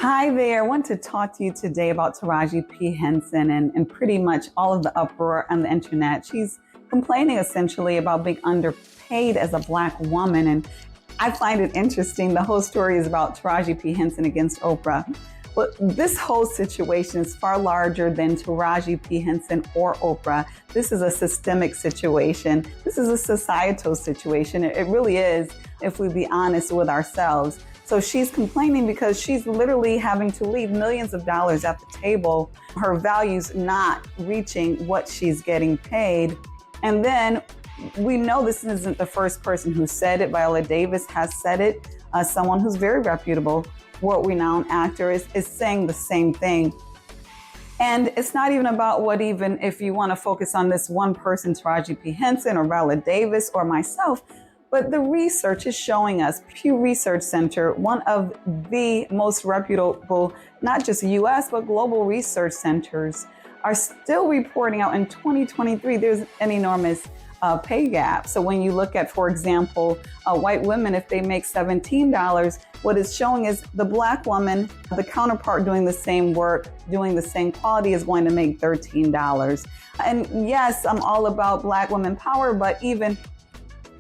Hi there. I want to talk to you today about Taraji P. Henson and pretty much all of the uproar on the internet. She's complaining essentially about being underpaid as a Black woman. And I find it interesting. The whole story is about Taraji P. Henson against Oprah. But this whole situation is far larger than Taraji P. Henson or Oprah. This is a systemic situation. This is a societal situation. It really is, if we be honest with ourselves. So she's complaining because she's literally having to leave millions of dollars at the table, her values not reaching what she's getting paid. And then we know this isn't the first person who said it. Viola Davis has said it. Someone who's very reputable, world-renowned actor is saying the same thing. And it's not even about even if you want to focus on this one person, Taraji P. Henson or Viola Davis or myself, but the research is showing us, Pew Research Center, one of the most reputable, not just US, but global research centers, are still reporting out in 2023, there's an enormous pay gap. So when you look at, for example, white women, if they make $17, what it's showing is the Black woman, the counterpart doing the same work, doing the same quality is going to make $13. And yes, I'm all about Black women power, but even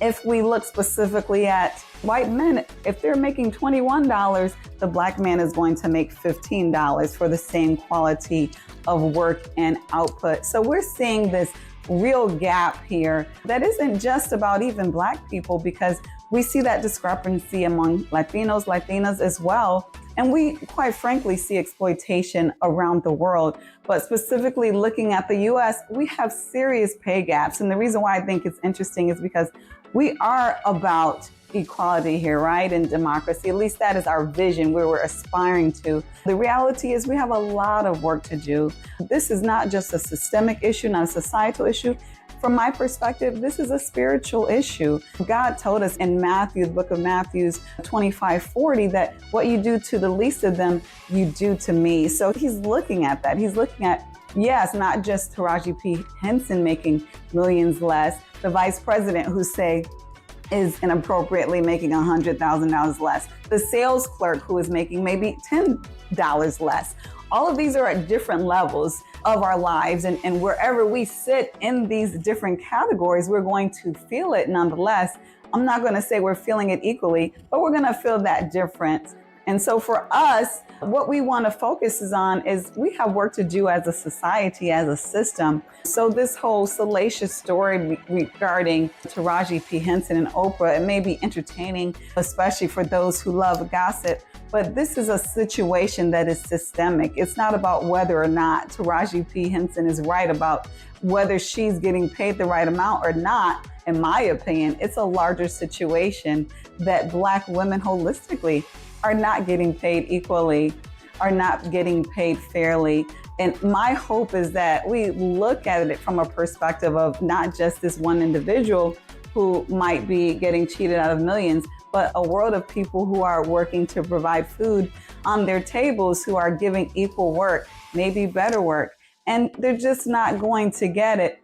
if we look specifically at white men, if they're making $21, the Black man is going to make $15 for the same quality of work and output. So we're seeing this real gap here that isn't just about even Black people, because we see that discrepancy among Latinos, Latinas as well. And we, quite frankly, see exploitation around the world. But specifically looking at the US, we have serious pay gaps. And the reason why I think it's interesting is because we are about equality here, right? And democracy. At least that is our vision, where we're aspiring to. The reality is we have a lot of work to do. This is not just a systemic issue, not a societal issue. From my perspective, this is a spiritual issue. God told us in Matthew, the book of Matthew 25:40, that what you do to the least of them, you do to me. So he's looking at that. He's looking at, yes, not just Taraji P. Henson making millions less, the vice president who is inappropriately making $100,000 less, the sales clerk who is making maybe $10 less. All of these are at different levels of our lives, and wherever we sit in these different categories, we're going to feel it nonetheless. I'm not going to say we're feeling it equally, but we're going to feel that difference. And so for us, what we want to focus on is we have work to do as a society, as a system. So this whole salacious story regarding Taraji P. Henson and Oprah, it may be entertaining, especially for those who love gossip, but this is a situation that is systemic. It's not about whether or not Taraji P. Henson is right about whether she's getting paid the right amount or not. In my opinion, it's a larger situation that Black women holistically are not getting paid equally, are not getting paid fairly. And my hope is that we look at it from a perspective of not just this one individual who might be getting cheated out of millions, but a world of people who are working to provide food on their tables, who are giving equal work, maybe better work. And they're just not going to get it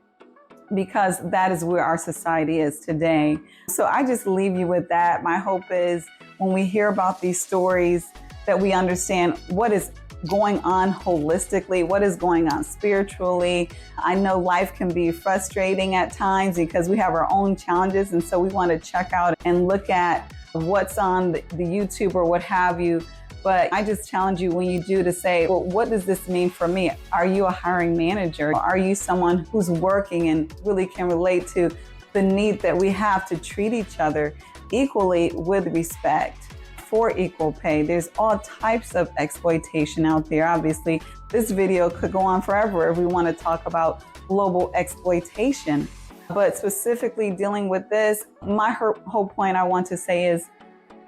because that is where our society is today. So I just leave you with that. My hope is when we hear about these stories that we understand what is going on holistically, what is going on spiritually. I know life can be frustrating at times because we have our own challenges. And so we want to check out and look at what's on the YouTube or what have you. But I just challenge you when you do to say, well, what does this mean for me? Are you a hiring manager? Are you someone who's working and really can relate to the need that we have to treat each other equally with respect for equal pay? There's all types of exploitation out there. Obviously, this video could go on forever if we want to talk about global exploitation. But specifically dealing with this, my whole point I want to say is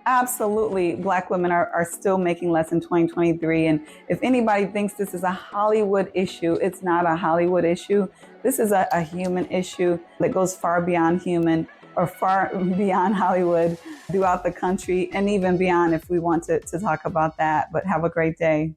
absolutely Black women are still making less in 2023. And if anybody thinks this is a Hollywood issue, it's not a Hollywood issue. This is a human issue that goes far beyond human, or far beyond Hollywood, throughout the country, and even beyond if we want to talk about that. But have a great day.